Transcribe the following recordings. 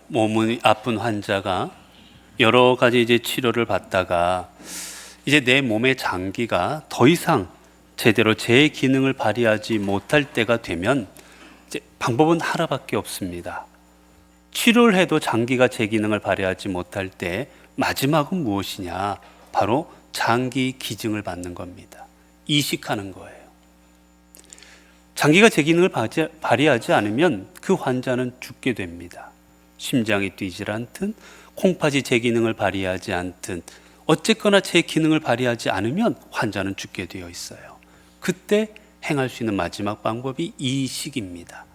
몸이 아픈 환자가 여러 가지 이제 치료를 받다가 이제 내 몸의 장기가 더 이상 제대로 제 기능을 발휘하지 못할 때가 되면 이제 방법은 하나밖에 없습니다. 치료를 해도 장기가 제 기능을 발휘하지 못할 때 마지막은 무엇이냐? 바로 장기 기증을 받는 겁니다. 이식하는 거예요. 장기가 제 기능을 발휘하지 않으면 그 환자는 죽게 됩니다. 심장이 뛰질 않든 콩팥이 제 기능을 발휘하지 않든 어쨌거나 제 기능을 발휘하지 않으면 환자는 죽게 되어 있어요. 그때 행할 수 있는 마지막 방법이 이식입니다.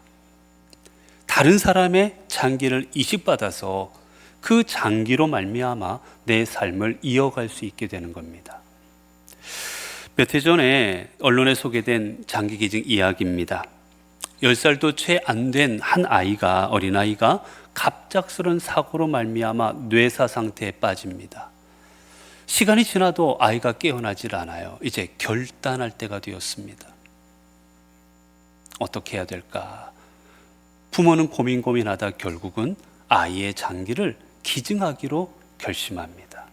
다른 사람의 장기를 이식받아서 그 장기로 말미암아 내 삶을 이어갈 수 있게 되는 겁니다. 몇 해 전에 언론에 소개된 장기 기증 이야기입니다. 10살도 채 안 된 한 아이가, 어린아이가 갑작스런 사고로 말미암아 뇌사 상태에 빠집니다. 시간이 지나도 아이가 깨어나질 않아요. 이제 결단할 때가 되었습니다. 어떻게 해야 될까? 부모는 고민하다 결국은 아이의 장기를 기증하기로 결심합니다.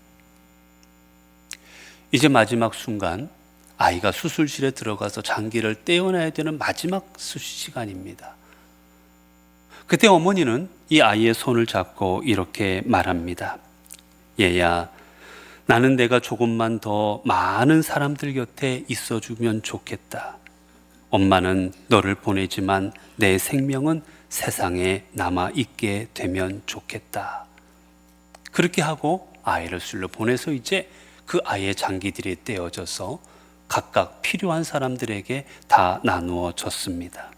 이제 마지막 순간 아이가 수술실에 들어가서 장기를 떼어내야 되는 마지막 시간입니다. 그때 어머니는 이 아이의 손을 잡고 이렇게 말합니다. 얘야, 나는 내가 조금만 더 많은 사람들 곁에 있어주면 좋겠다. 엄마는 너를 보내지만 내 생명은 세상에 남아있게 되면 좋겠다. 그렇게 하고 아이를 술로 보내서 이제 그 아이의 장기들이 떼어져서 각각 필요한 사람들에게 다 나누어 줬습니다.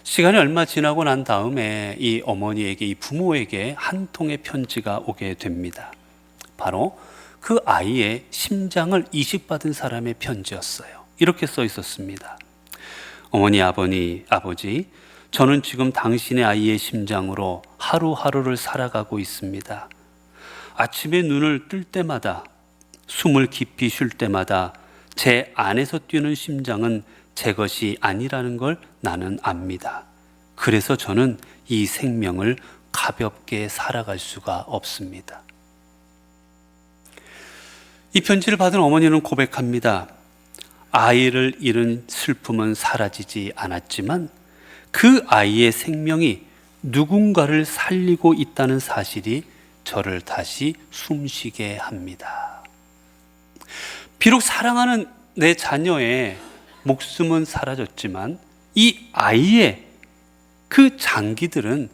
시간이 얼마 지나고 난 다음에 이 어머니에게, 이 부모에게 한 통의 편지가 오게 됩니다. 바로 그 아이의 심장을 이식받은 사람의 편지였어요. 이렇게 써 있었습니다. 어머니, 아버지, 저는 지금 당신의 아이의 심장으로 하루하루를 살아가고 있습니다. 아침에 눈을 뜰 때마다, 숨을 깊이 쉴 때마다 제 안에서 뛰는 심장은 제 것이 아니라는 걸 나는 압니다. 그래서 저는 이 생명을 가볍게 살아갈 수가 없습니다. 이 편지를 받은 어머니는 고백합니다. 아이를 잃은 슬픔은 사라지지 않았지만 그 아이의 생명이 누군가를 살리고 있다는 사실이 저를 다시 숨쉬게 합니다. 비록 사랑하는 내 자녀의 목숨은 사라졌지만 이 아이의 그 장기들은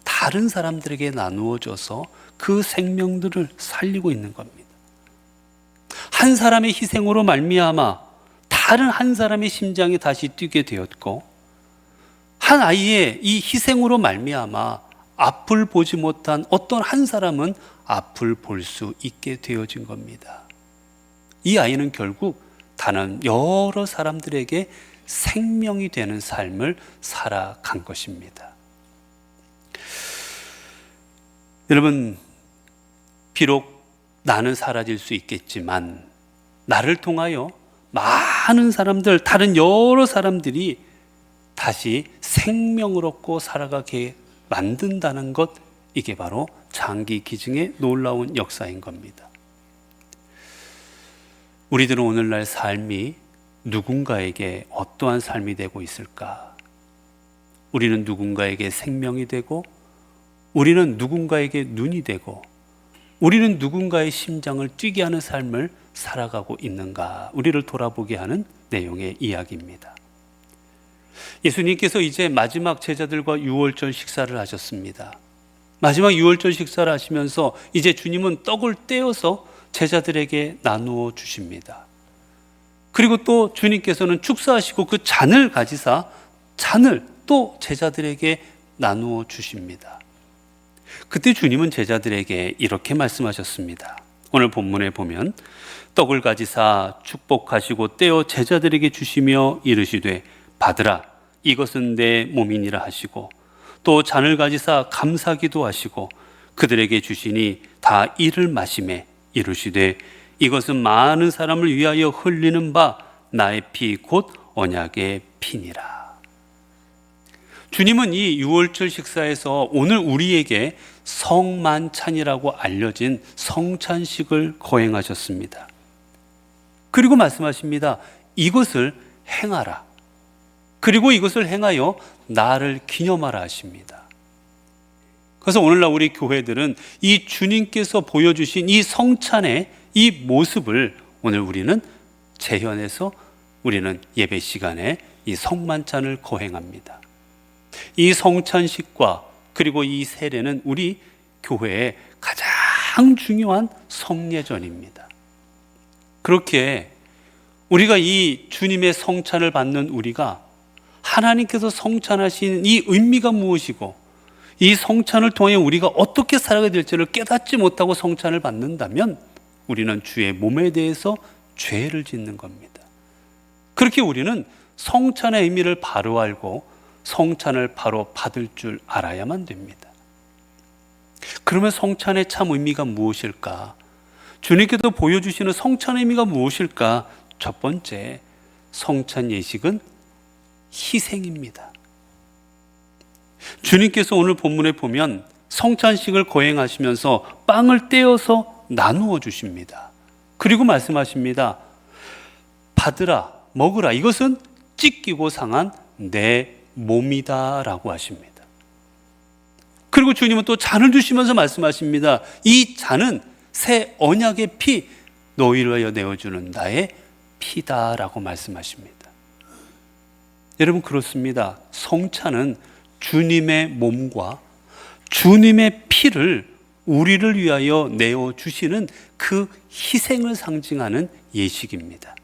다른 사람들에게 나누어져서 그 생명들을 살리고 있는 겁니다. 한 사람의 희생으로 말미암아 다른 한 사람의 심장이 다시 뛰게 되었고, 한 아이의 이 희생으로 말미암아 앞을 보지 못한 어떤 한 사람은 앞을 볼 수 있게 되어진 겁니다. 이 아이는 결국 다른 여러 사람들에게 생명이 되는 삶을 살아간 것입니다. 여러분, 비록 나는 사라질 수 있겠지만 나를 통하여 많은 사람들, 다른 여러 사람들이 다시 생명을 얻고 살아가게 만든다는 것, 이게 바로 장기 기증의 놀라운 역사인 겁니다. 우리들은 오늘날 삶이 누군가에게 어떠한 삶이 되고 있을까? 우리는 누군가에게 생명이 되고, 우리는 누군가에게 눈이 되고, 우리는 누군가의 심장을 뛰게 하는 삶을 살아가고 있는가? 우리를 돌아보게 하는 내용의 이야기입니다. 예수님께서 이제 마지막 제자들과 유월절 식사를 하셨습니다. 마지막 유월절 식사를 하시면서 이제 주님은 떡을 떼어서 제자들에게 나누어 주십니다. 그리고 또 주님께서는 축사하시고 그 잔을 가지사 잔을 또 제자들에게 나누어 주십니다. 그때 주님은 제자들에게 이렇게 말씀하셨습니다. 오늘 본문에 보면 떡을 가지사 축복하시고 떼어 제자들에게 주시며 이르시되 받으라, 이것은 내 몸이니라 하시고, 또 잔을 가지사 감사기도 하시고 그들에게 주시니 다 이를 마시매 이르시되 이것은 많은 사람을 위하여 흘리는 바 나의 피 곧 언약의 피니라. 주님은 이 유월절 식사에서 오늘 우리에게 성만찬이라고 알려진 성찬식을 거행하셨습니다. 그리고 말씀하십니다. 이것을 행하라. 그리고 이것을 행하여 나를 기념하라 하십니다. 그래서 오늘날 우리 교회들은 이 주님께서 보여주신 이 성찬의 이 모습을 오늘 우리는 재현해서 우리는 예배 시간에 이 성만찬을 거행합니다. 이 성찬식과 그리고 이 세례는 우리 교회의 가장 중요한 성례전입니다. 그렇게 우리가 이 주님의 성찬을 받는 우리가 하나님께서 성찬하신 이 의미가 무엇이고 이 성찬을 통해 우리가 어떻게 살아가야 될지를 깨닫지 못하고 성찬을 받는다면 우리는 주의 몸에 대해서 죄를 짓는 겁니다. 그렇게 우리는 성찬의 의미를 바로 알고 성찬을 바로 받을 줄 알아야만 됩니다. 그러면 성찬의 참 의미가 무엇일까? 주님께서 보여주시는 성찬의 의미가 무엇일까? 첫 번째, 성찬 예식은 희생입니다. 주님께서 오늘 본문에 보면 성찬식을 거행하시면서 빵을 떼어서 나누어 주십니다. 그리고 말씀하십니다. 받으라, 먹으라. 이것은 찢기고 상한 내 몸이다 라고 하십니다. 그리고 주님은 또 잔을 주시면서 말씀하십니다. 이 잔은 새 언약의 피, 너희를 위하여 내어주는 나의 피다 라고 말씀하십니다. 여러분, 그렇습니다. 성찬은 주님의 몸과 주님의 피를 우리를 위하여 내어주시는 그 희생을 상징하는 예식입니다.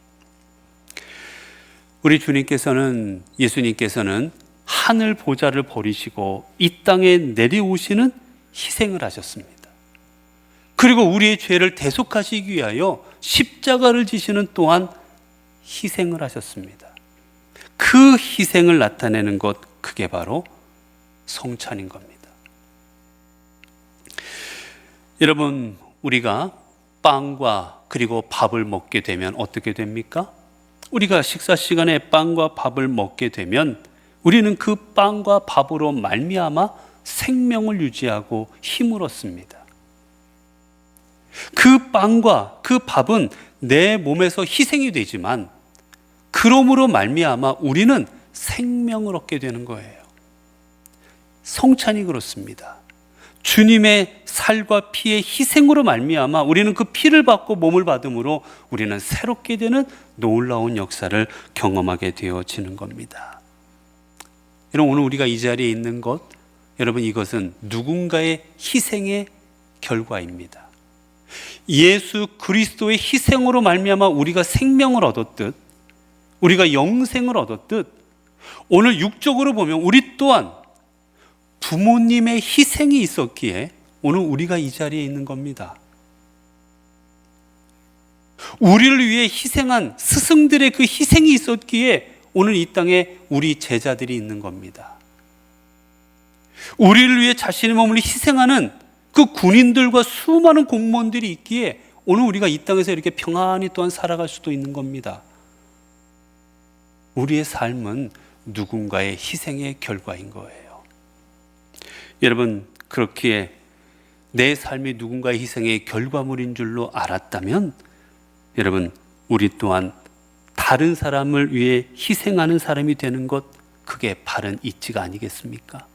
우리 주님께서는, 예수님께서는 하늘 보좌를 버리시고 이 땅에 내려오시는 희생을 하셨습니다. 그리고 우리의 죄를 대속하시기 위하여 십자가를 지시는 또한 희생을 하셨습니다. 그 희생을 나타내는 것, 그게 바로 성찬인 겁니다. 여러분, 우리가 빵과 그리고 밥을 먹게 되면 어떻게 됩니까? 우리가 식사 시간에 빵과 밥을 먹게 되면 우리는 그 빵과 밥으로 말미암아 생명을 유지하고 힘을 얻습니다. 그 빵과 그 밥은 내 몸에서 희생이 되지만 그러므로 말미암아 우리는 생명을 얻게 되는 거예요. 성찬이 그렇습니다. 주님의 살과 피의 희생으로 말미암아 우리는 그 피를 받고 몸을 받음으로 우리는 새롭게 되는 놀라운 역사를 경험하게 되어지는 겁니다. 여러분, 오늘 우리가 이 자리에 있는 것, 여러분, 이것은 누군가의 희생의 결과입니다. 예수 그리스도의 희생으로 말미암아 우리가 생명을 얻었듯, 우리가 영생을 얻었듯, 오늘 육적으로 보면 우리 또한 부모님의 희생이 있었기에 오늘 우리가 이 자리에 있는 겁니다. 우리를 위해 희생한 스승들의 그 희생이 있었기에 오늘 이 땅에 우리 제자들이 있는 겁니다. 우리를 위해 자신의 몸을 희생하는 그 군인들과 수많은 공무원들이 있기에 오늘 우리가 이 땅에서 이렇게 평안히 또한 살아갈 수도 있는 겁니다. 우리의 삶은 누군가의 희생의 결과인 거예요. 여러분, 그렇기에 내 삶이 누군가의 희생의 결과물인 줄로 알았다면 여러분, 우리 또한 다른 사람을 위해 희생하는 사람이 되는 것, 그게 바른 이치가 아니겠습니까?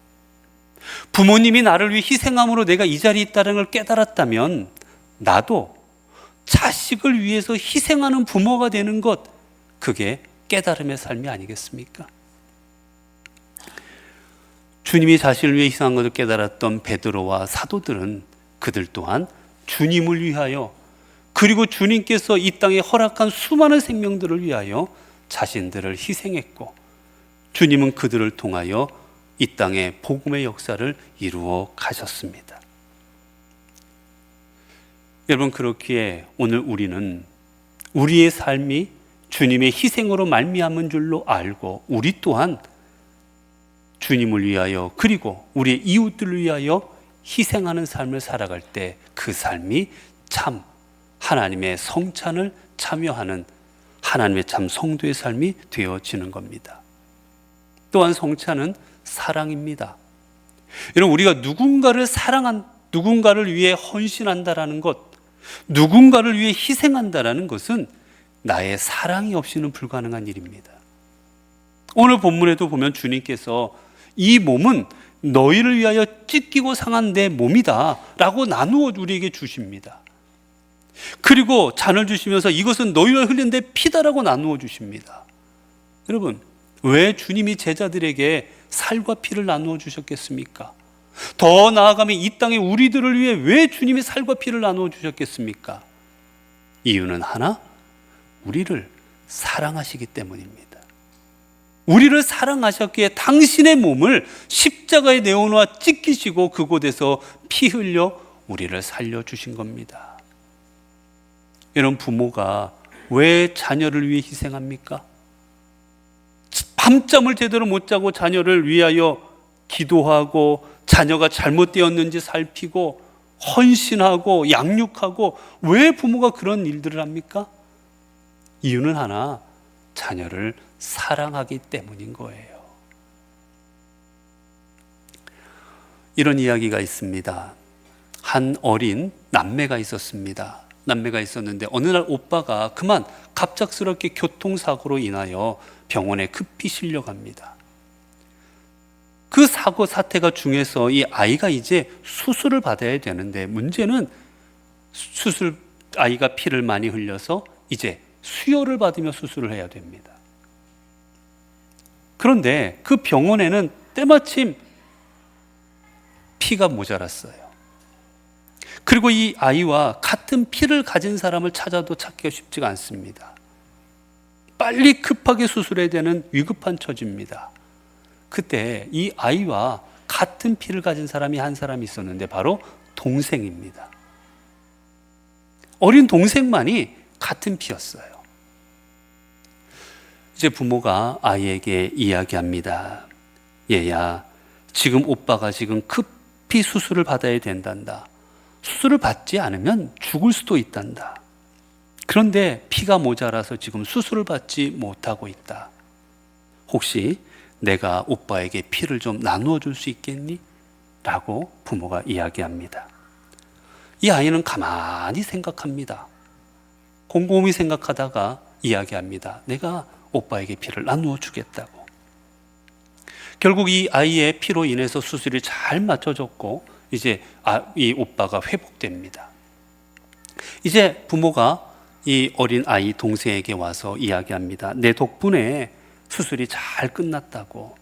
부모님이 나를 위해 희생함으로 내가 이 자리에 있다는 걸 깨달았다면 나도 자식을 위해서 희생하는 부모가 되는 것, 그게 깨달음의 삶이 아니겠습니까? 주님이 자신을 위해 희생한 것을 깨달았던 베드로와 사도들은 그들 또한 주님을 위하여, 그리고 주님께서 이 땅에 허락한 수많은 생명들을 위하여 자신들을 희생했고, 주님은 그들을 통하여 이 땅에 복음의 역사를 이루어 가셨습니다. 여러분, 그렇기에 오늘 우리는 우리의 삶이 주님의 희생으로 말미암은 줄로 알고 우리 또한 주님을 위하여 그리고 우리의 이웃들을 위하여 희생하는 삶을 살아갈 때 그 삶이 참 하나님의 성찬을 참여하는 하나님의 참 성도의 삶이 되어지는 겁니다. 또한 성찬은 사랑입니다. 여러분, 우리가 누군가를 위해 헌신한다라는 것, 누군가를 위해 희생한다라는 것은 나의 사랑이 없이는 불가능한 일입니다. 오늘 본문에도 보면 주님께서 이 몸은 너희를 위하여 찢기고 상한 내 몸이다 라고 나누어 우리에게 주십니다. 그리고 잔을 주시면서 이것은 너희를 흘린 내 피다라고 나누어 주십니다. 여러분, 왜 주님이 제자들에게 살과 피를 나누어 주셨겠습니까? 더 나아가면 이 땅에 우리들을 위해 왜 주님이 살과 피를 나누어 주셨겠습니까? 이유는 하나, 우리를 사랑하시기 때문입니다. 우리를 사랑하셨기에 당신의 몸을 십자가에 내어놓아 찢기시고 그곳에서 피 흘려 우리를 살려주신 겁니다. 여러분, 부모가 왜 자녀를 위해 희생합니까? 밤잠을 제대로 못 자고 자녀를 위하여 기도하고 자녀가 잘못되었는지 살피고 헌신하고 양육하고, 왜 부모가 그런 일들을 합니까? 이유는 하나, 자녀를 사랑하기 때문인 거예요. 이런 이야기가 있습니다. 한 어린 남매가 있었습니다. 남매가 있었는데 어느 날 오빠가 그만 갑작스럽게 교통사고로 인하여 병원에 급히 실려갑니다. 그 사고 사태가 중해서 이 아이가 이제 수술을 받아야 되는데, 문제는 아이가 피를 많이 흘려서 이제 수혈을 받으며 수술을 해야 됩니다. 그런데 그 병원에는 때마침 피가 모자랐어요. 그리고 이 아이와 같은 피를 가진 사람을 찾아도 찾기가 쉽지가 않습니다. 빨리 급하게 수술해야 되는 위급한 처지입니다. 그때 이 아이와 같은 피를 가진 사람이 한 사람이 있었는데 바로 동생입니다. 어린 동생만이 같은 피였어요. 이제 부모가 아이에게 이야기합니다. 얘야, 지금 오빠가 지금 급히 수술을 받아야 된단다. 수술을 받지 않으면 죽을 수도 있단다. 그런데 피가 모자라서 지금 수술을 받지 못하고 있다. 혹시 내가 오빠에게 피를 좀 나누어 줄 수 있겠니? 라고 부모가 이야기합니다. 이 아이는 가만히 생각합니다. 곰곰이 생각하다가 이야기합니다. 내가 오빠에게 피를 나누어 주겠다고. 결국 이 아이의 피로 인해서 수술이 잘 맞춰졌고 이제 이 오빠가 회복됩니다. 이제 부모가 이 어린 아이 동생에게 와서 이야기합니다. 내 덕분에 수술이 잘 끝났다고,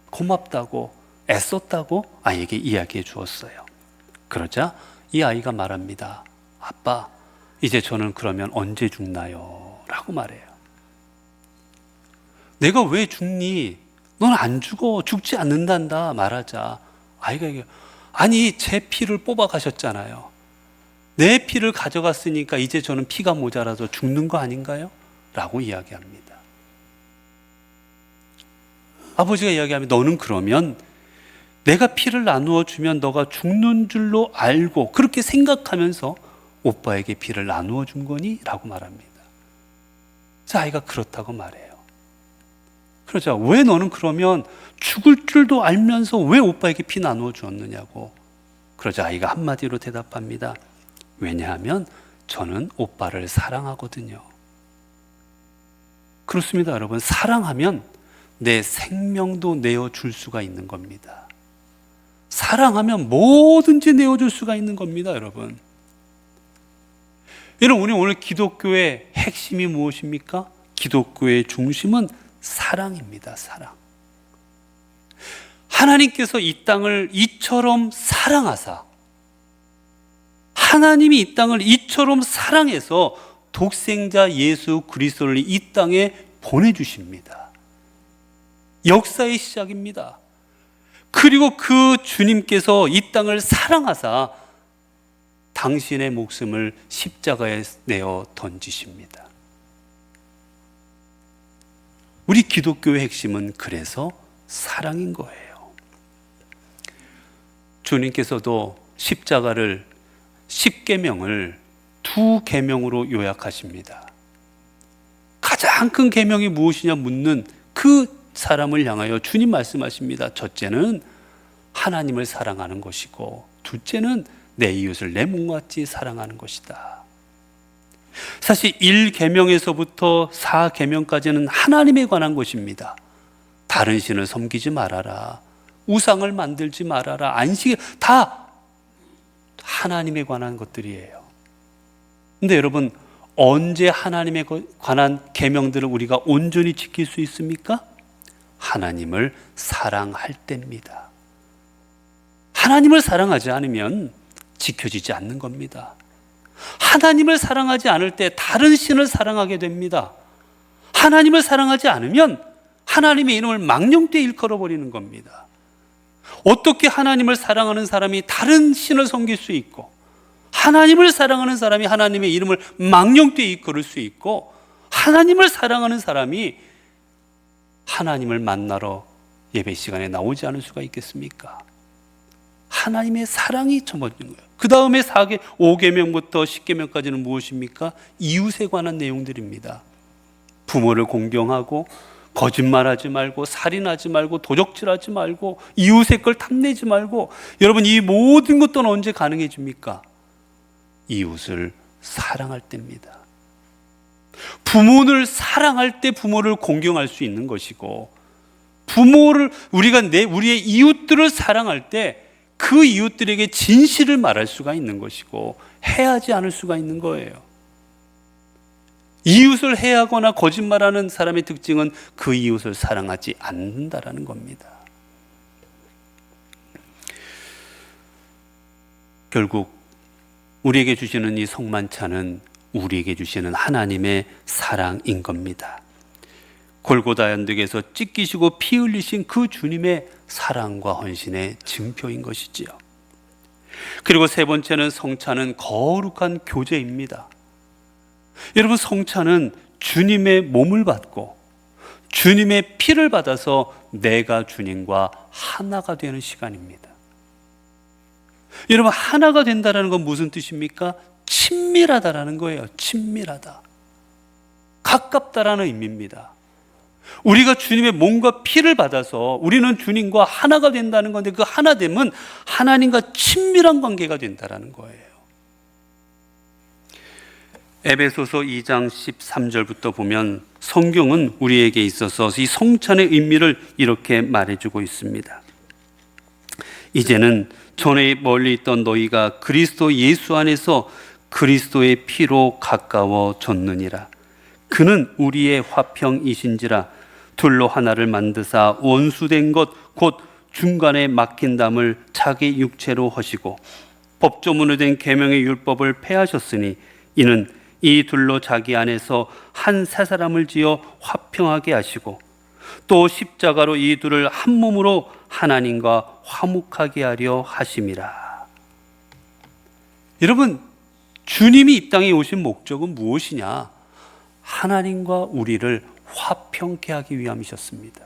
고맙다고, 애썼다고 아이에게 이야기해 주었어요. 그러자 이 아이가 말합니다. 아빠, 이제 저는 그러면 언제 죽나요? 라고 말해요. 내가 왜 죽니? 넌 안 죽어. 죽지 않는단다 말하자 아이가 얘기해요. 아니, 제 피를 뽑아 가셨잖아요. 내 피를 가져갔으니까 이제 저는 피가 모자라서 죽는 거 아닌가요? 라고 이야기합니다. 아버지가 이야기하면 너는 그러면 내가 피를 나누어 주면 너가 죽는 줄로 알고 그렇게 생각하면서 오빠에게 피를 나누어 준 거니? 라고 말합니다. 그래서 아이가 그렇다고 말해요. 그러자 왜 너는 그러면 죽을 줄도 알면서 왜 오빠에게 피 나누어 주었느냐고. 그러자 아이가 한마디로 대답합니다. 왜냐하면 저는 오빠를 사랑하거든요. 그렇습니다, 여러분. 사랑하면 내 생명도 내어줄 수가 있는 겁니다. 사랑하면 뭐든지 내어줄 수가 있는 겁니다, 여러분. 여러분, 우리 오늘 기독교의 핵심이 무엇입니까? 기독교의 중심은 사랑입니다. 사랑. 하나님께서 이 땅을 이처럼 사랑하사, 하나님이 이 땅을 이처럼 사랑해서 독생자 예수 그리스도를 이 땅에 보내주십니다. 역사의 시작입니다. 그리고 그 주님께서 이 땅을 사랑하사 당신의 목숨을 십자가에 내어 던지십니다. 우리 기독교의 핵심은 그래서 사랑인 거예요. 주님께서도 십자가를 10계명을 2계명으로 요약하십니다. 가장 큰 계명이 무엇이냐 묻는 그 사람을 향하여 주님 말씀하십니다. 첫째는 하나님을 사랑하는 것이고, 둘째는 내 이웃을 내 몸같이 사랑하는 것이다. 사실 1계명에서부터 4계명까지는 하나님에 관한 것입니다. 다른 신을 섬기지 말아라, 우상을 만들지 말아라, 안식일, 다 하나님에 관한 것들이에요. 근데 여러분, 언제 하나님에 관한 계명들을 우리가 온전히 지킬 수 있습니까? 하나님을 사랑할 때입니다. 하나님을 사랑하지 않으면 지켜지지 않는 겁니다. 하나님을 사랑하지 않을 때 다른 신을 사랑하게 됩니다. 하나님을 사랑하지 않으면 하나님의 이름을 망령되이 일컬어버리는 겁니다. 어떻게 하나님을 사랑하는 사람이 다른 신을 섬길 수 있고, 하나님을 사랑하는 사람이 하나님의 이름을 망령되이 일컬을 수 있고, 하나님을 사랑하는 사람이 하나님을 만나러 예배 시간에 나오지 않을 수가 있겠습니까? 하나님의 사랑이 처먹는 거예요. 그 다음에 5계명부터 10계명까지는 무엇입니까? 이웃에 관한 내용들입니다. 부모를 공경하고, 거짓말하지 말고, 살인하지 말고, 도적질하지 말고, 이웃의 걸 탐내지 말고. 여러분, 이 모든 것들은 언제 가능해집니까? 이웃을 사랑할 때입니다. 부모를 사랑할 때 부모를 공경할 수 있는 것이고, 우리의 이웃들을 사랑할 때 그 이웃들에게 진실을 말할 수가 있는 것이고, 해하지 않을 수가 있는 거예요. 이웃을 해하거나 거짓말하는 사람의 특징은 그 이웃을 사랑하지 않는다라는 겁니다. 결국 우리에게 주시는 이 성만찬은 우리에게 주시는 하나님의 사랑인 겁니다. 골고다 언덕에서 찢기시고 피 흘리신 그 주님의 사랑과 헌신의 증표인 것이지요. 그리고 세 번째는 성찬은 거룩한 교제입니다. 여러분, 성찬은 주님의 몸을 받고 주님의 피를 받아서 내가 주님과 하나가 되는 시간입니다. 여러분, 하나가 된다는 건 무슨 뜻입니까? 친밀하다라는 거예요. 친밀하다, 가깝다라는 의미입니다. 우리가 주님의 몸과 피를 받아서 우리는 주님과 하나가 된다는 건데, 그 하나됨은 하나님과 친밀한 관계가 된다는 거예요. 에베소서 2장 13절부터 보면 성경은 우리에게 있어서 이 성찬의 의미를 이렇게 말해주고 있습니다. 이제는 전에 멀리 있던 너희가 그리스도 예수 안에서 그리스도의 피로 가까워졌느니라. 그는 우리의 화평이신지라. 둘로 하나를 만드사 원수된 것 곧 중간에 막힌 담을 자기 육체로 하시고 법조문으로 된 계명의 율법을 폐하셨으니 이는 이 둘로 자기 안에서 한 새 사람을 지어 화평하게 하시고 또 십자가로 이 둘을 한 몸으로 하나님과 화목하게 하려 하심이라. 여러분, 주님이 이 땅에 오신 목적은 무엇이냐? 하나님과 우리를 화평케 하기 위함이셨습니다.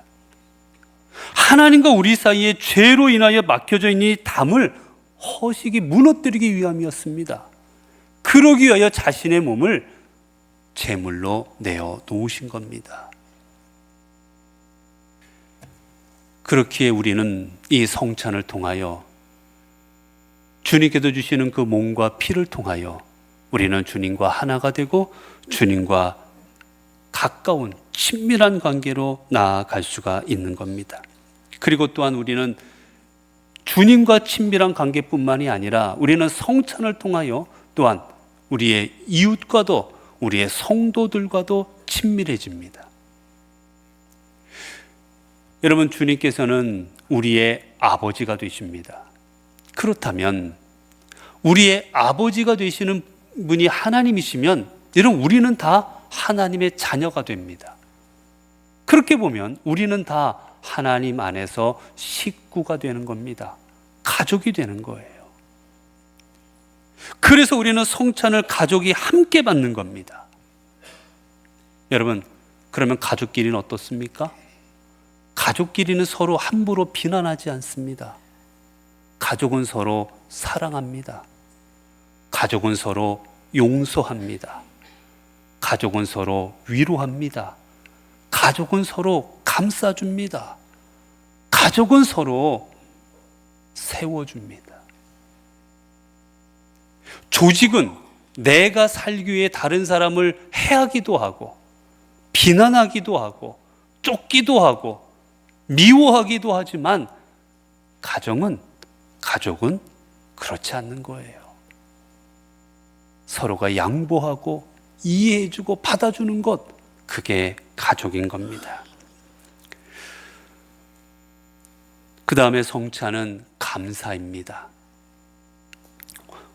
하나님과 우리 사이에 죄로 인하여 막혀져 있는 이 담을 허식이 무너뜨리기 위함이었습니다. 그러기 위하여 자신의 몸을 제물로 내어 놓으신 겁니다. 그렇기에 우리는 이 성찬을 통하여 주님께서 주시는 그 몸과 피를 통하여 우리는 주님과 하나가 되고 주님과 가까운 친밀한 관계로 나아갈 수가 있는 겁니다. 그리고 또한 우리는 주님과 친밀한 관계뿐만이 아니라 우리는 성찬을 통하여 또한 우리의 이웃과도 우리의 성도들과도 친밀해집니다. 여러분, 주님께서는 우리의 아버지가 되십니다. 그렇다면 우리의 아버지가 되시는 분이 하나님이시면 여러분, 우리는 다 하나님의 자녀가 됩니다. 그렇게 보면 우리는 다 하나님 안에서 식구가 되는 겁니다. 가족이 되는 거예요. 그래서 우리는 성찬을 가족이 함께 받는 겁니다. 여러분, 그러면 가족끼리는 어떻습니까? 가족끼리는 서로 함부로 비난하지 않습니다. 가족은 서로 사랑합니다. 가족은 서로 용서합니다. 가족은 서로 위로합니다. 가족은 서로 감싸줍니다. 가족은 서로 세워줍니다. 조직은 내가 살기 위해 다른 사람을 해하기도 하고, 비난하기도 하고, 쫓기도 하고, 미워하기도 하지만 가족은 그렇지 않는 거예요. 서로가 양보하고 이해해주고 받아주는 것, 그게 가족인 겁니다. 그 다음에 성찬은 감사입니다.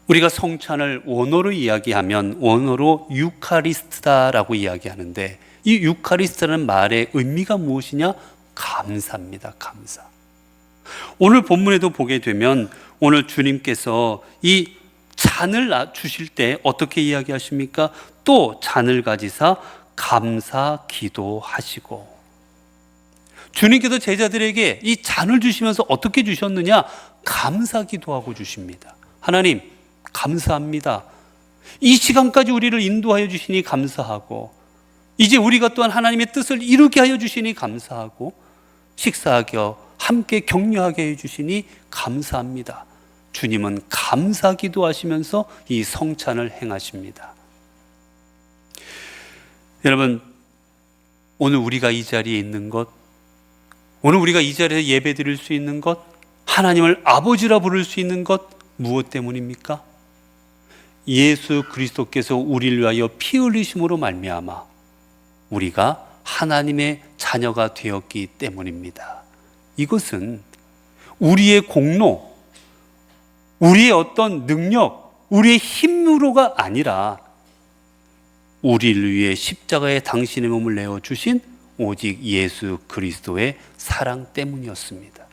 우리가 성찬을 원어로 이야기하면 원어로 유카리스트다라고 이야기하는데, 이 유카리스트라는 말의 의미가 무엇이냐? 감사입니다. 감사. 오늘 본문에도 보게 되면 오늘 주님께서 이 잔을 주실 때 어떻게 이야기하십니까? 또 잔을 가지사 감사 기도하시고, 주님께서 제자들에게 이 잔을 주시면서 어떻게 주셨느냐? 감사 기도하고 주십니다. 하나님 감사합니다. 이 시간까지 우리를 인도하여 주시니 감사하고, 이제 우리가 또한 하나님의 뜻을 이루게 하여 주시니 감사하고, 식사하게 함께 격려하게 해 주시니 감사합니다. 주님은 감사 기도하시면서 이 성찬을 행하십니다. 여러분, 오늘 우리가 이 자리에 있는 것, 오늘 우리가 이 자리에서 예배 드릴 수 있는 것, 하나님을 아버지라 부를 수 있는 것, 무엇 때문입니까? 예수 그리스도께서 우리를 위하여 피 흘리심으로 말미암아 우리가 하나님의 자녀가 되었기 때문입니다. 이것은 우리의 공로, 우리의 어떤 능력, 우리의 힘으로가 아니라 우리를 위해 십자가에 당신의 몸을 내어주신 오직 예수 그리스도의 사랑 때문이었습니다.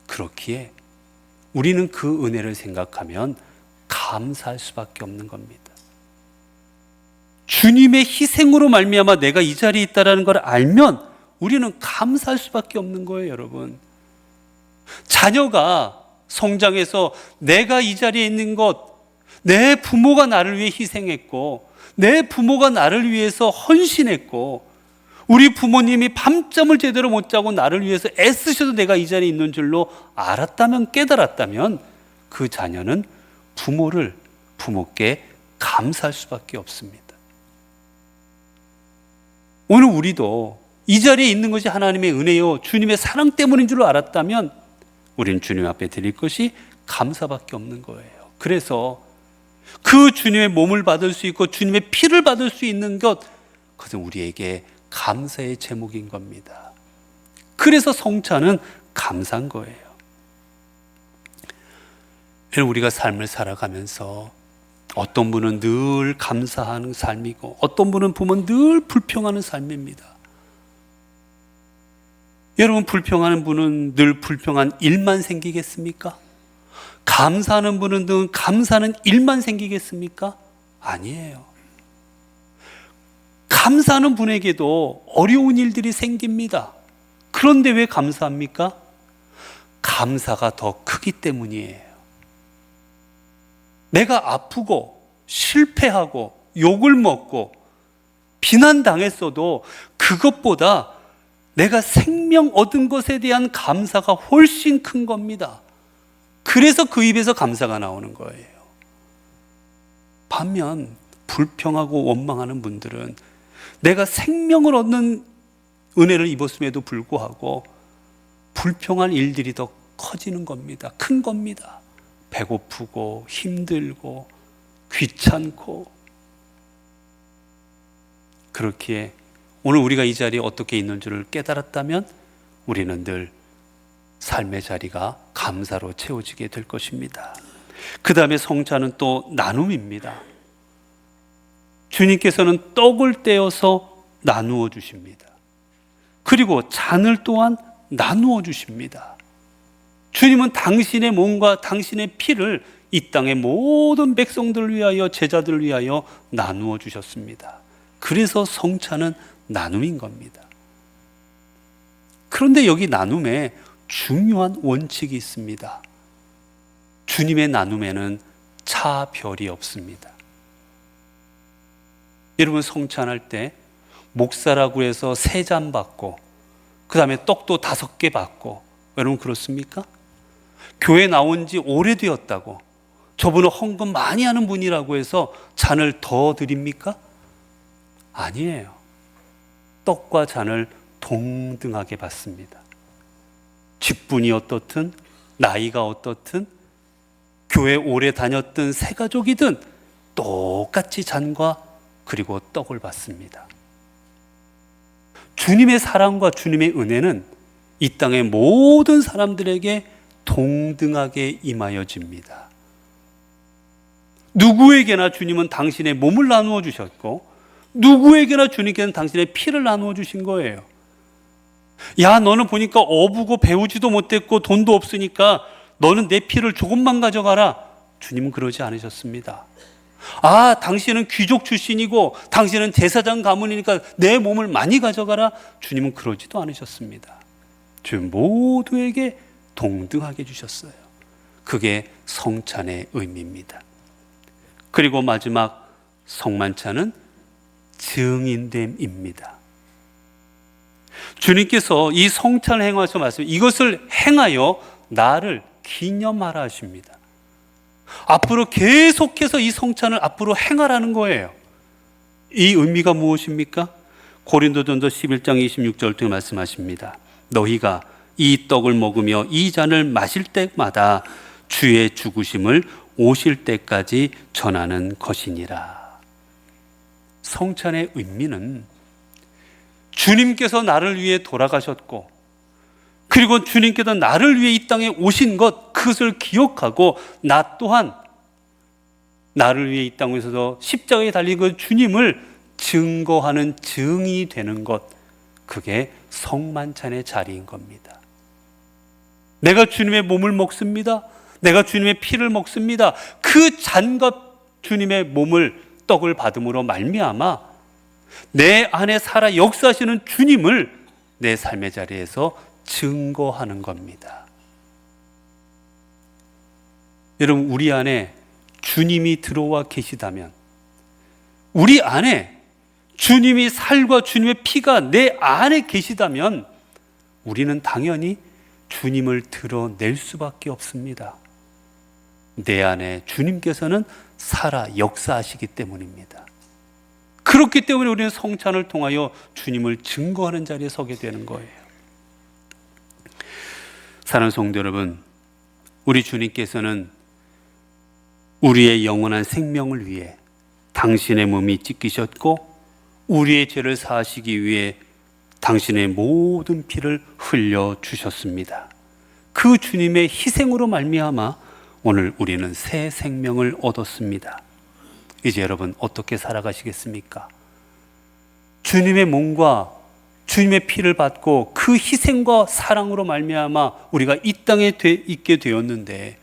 그렇기에 우리는 그 은혜를 생각하면 감사할 수밖에 없는 겁니다. 주님의 희생으로 말미암아 내가 이 자리에 있다는 걸 알면 우리는 감사할 수밖에 없는 거예요, 여러분. 자녀가 성장해서 내가 이 자리에 있는 것, 내 부모가 나를 위해 희생했고, 내 부모가 나를 위해서 헌신했고, 우리 부모님이 밤잠을 제대로 못 자고 나를 위해서 애쓰셔도 내가 이 자리에 있는 줄로 알았다면, 깨달았다면 그 자녀는 부모께 감사할 수밖에 없습니다. 오늘 우리도 이 자리에 있는 것이 하나님의 은혜요, 주님의 사랑 때문인 줄 알았다면 우리는 주님 앞에 드릴 것이 감사밖에 없는 거예요. 그래서 그 주님의 몸을 받을 수 있고 주님의 피를 받을 수 있는 것, 그것은 우리에게 감사의 제목인 겁니다. 그래서 성찬은 감사한 거예요. 우리가 삶을 살아가면서 어떤 분은 늘 감사하는 삶이고 어떤 분은 보면 늘 불평하는 삶입니다. 여러분, 불평하는 분은 늘 불평한 일만 생기겠습니까? 감사하는 분은 늘 감사하는 일만 생기겠습니까? 아니에요. 감사하는 분에게도 어려운 일들이 생깁니다. 그런데 왜 감사합니까? 감사가 더 크기 때문이에요. 내가 아프고 실패하고 욕을 먹고 비난당했어도 그것보다 내가 생명 얻은 것에 대한 감사가 훨씬 큰 겁니다. 그래서 그 입에서 감사가 나오는 거예요. 반면 불평하고 원망하는 분들은 내가 생명을 얻는 은혜를 입었음에도 불구하고 불평한 일들이 더 커지는 겁니다. 큰 겁니다. 배고프고 힘들고 귀찮고. 그렇기에 오늘 우리가 이 자리에 어떻게 있는 줄을 깨달았다면 우리는 늘 삶의 자리가 감사로 채워지게 될 것입니다. 그 다음에 성찬은 또 나눔입니다. 주님께서는 떡을 떼어서 나누어 주십니다. 그리고 잔을 또한 나누어 주십니다. 주님은 당신의 몸과 당신의 피를 이 땅의 모든 백성들을 위하여, 제자들을 위하여 나누어 주셨습니다. 그래서 성찬은 나눔인 겁니다. 그런데 여기 나눔에 중요한 원칙이 있습니다. 주님의 나눔에는 차별이 없습니다. 여러분, 성찬할 때 목사라고 해서 3잔 받고 그 다음에 떡도 5개 받고. 여러분 그렇습니까? 교회 나온 지 오래되었다고, 저분은 헌금 많이 하는 분이라고 해서 잔을 더 드립니까? 아니에요. 떡과 잔을 동등하게 받습니다. 직분이 어떻든, 나이가 어떻든, 교회 오래 다녔든 새 가족이든 똑같이 잔과 그리고 떡을 받습니다. 주님의 사랑과 주님의 은혜는 이 땅의 모든 사람들에게 동등하게 임하여집니다. 누구에게나 주님은 당신의 몸을 나누어 주셨고, 누구에게나 주님께는 당신의 피를 나누어 주신 거예요. 야, 너는 보니까 어부고 배우지도 못했고 돈도 없으니까 너는 내 피를 조금만 가져가라. 주님은 그러지 않으셨습니다. 아, 당신은 귀족 출신이고 당신은 제사장 가문이니까 내 몸을 많이 가져가라. 주님은 그러지도 않으셨습니다. 주님 모두에게 동등하게 주셨어요. 그게 성찬의 의미입니다. 그리고 마지막 성만찬은 증인됨입니다. 주님께서 이 성찬을 행하셔 말씀, 이것을 행하여 나를 기념하라 하십니다. 앞으로 계속해서 이 성찬을 앞으로 행하라는 거예요. 이 의미가 무엇입니까? 고린도전서 11장 26절 등에 말씀하십니다. 너희가 이 떡을 먹으며 이 잔을 마실 때마다 주의 죽으심을 오실 때까지 전하는 것이니라. 성찬의 의미는 주님께서 나를 위해 돌아가셨고, 그리고 주님께서 나를 위해 이 땅에 오신 것, 그것을 기억하고 나 또한 나를 위해 이 땅에서 십자가에 달린 그 주님을 증거하는 증이 되는 것, 그게 성만찬의 자리인 겁니다. 내가 주님의 몸을 먹습니다. 내가 주님의 피를 먹습니다. 그 잔과 주님의 몸을, 떡을 받음으로 말미암아 내 안에 살아 역사하시는 주님을 내 삶의 자리에서 증거하는 겁니다. 여러분, 우리 안에 주님이 들어와 계시다면, 우리 안에 주님이 살과 주님의 피가 내 안에 계시다면 우리는 당연히 주님을 드러낼 수밖에 없습니다. 내 안에 주님께서는 살아 역사하시기 때문입니다. 그렇기 때문에 우리는 성찬을 통하여 주님을 증거하는 자리에 서게 되는 거예요. 사랑하는 성도 여러분, 우리 주님께서는 우리의 영원한 생명을 위해 당신의 몸이 찢기셨고, 우리의 죄를 사하시기 위해 당신의 모든 피를 흘려 주셨습니다. 그 주님의 희생으로 말미암아 오늘 우리는 새 생명을 얻었습니다. 이제 여러분 어떻게 살아가시겠습니까? 주님의 몸과 주님의 피를 받고 그 희생과 사랑으로 말미암아 우리가 이 땅에 있게 되었는데,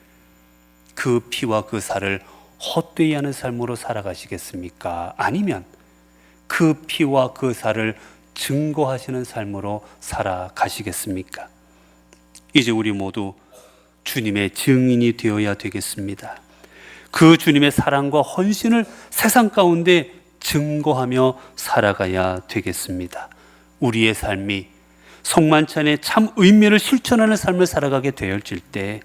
그 피와 그 살을 헛되이 하는 삶으로 살아가시겠습니까? 아니면 그 피와 그 살을 증거하시는 삶으로 살아가시겠습니까? 이제 우리 모두 주님의 증인이 되어야 되겠습니다. 그 주님의 사랑과 헌신을 세상 가운데 증거하며 살아가야 되겠습니다. 우리의 삶이 성만찬의 참 의미를 실천하는 삶을 살아가게 되어질 때,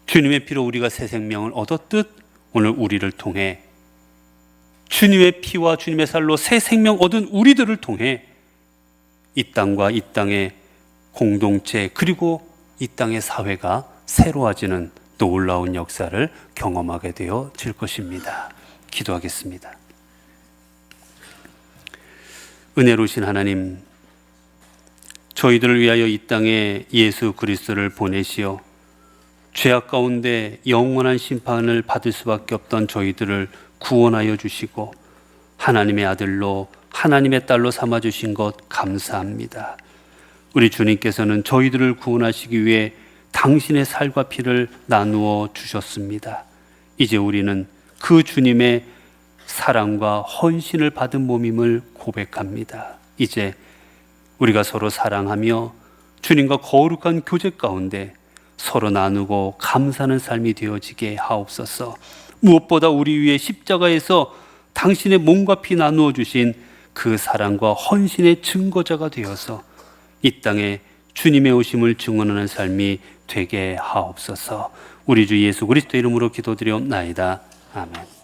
주님의 피로 우리가 새 생명을 얻었듯 오늘 우리를 통해 주님의 피와 주님의 살로 새 생명 얻은 우리들을 통해 이 땅과 이 땅의 공동체, 그리고 이 땅의 사회가 새로워지는 놀라운 역사를 경험하게 되어질 것입니다. 기도하겠습니다. 은혜로우신 하나님, 저희들을 위하여 이 땅에 예수 그리스도를 보내시어 죄악 가운데 영원한 심판을 받을 수밖에 없던 저희들을 구원하여 주시고 하나님의 아들로, 하나님의 딸로 삼아주신 것 감사합니다. 우리 주님께서는 저희들을 구원하시기 위해 당신의 살과 피를 나누어 주셨습니다. 이제 우리는 그 주님의 사랑과 헌신을 받은 몸임을 고백합니다. 이제 우리가 서로 사랑하며 주님과 거룩한 교제 가운데 서로 나누고 감사하는 삶이 되어지게 하옵소서. 무엇보다 우리 위해 십자가에서 당신의 몸과 피 나누어 주신 그 사랑과 헌신의 증거자가 되어서 이 땅에 주님의 오심을 증언하는 삶이 되게 하옵소서. 우리 주 예수 그리스도 이름으로 기도드리옵나이다. 아멘.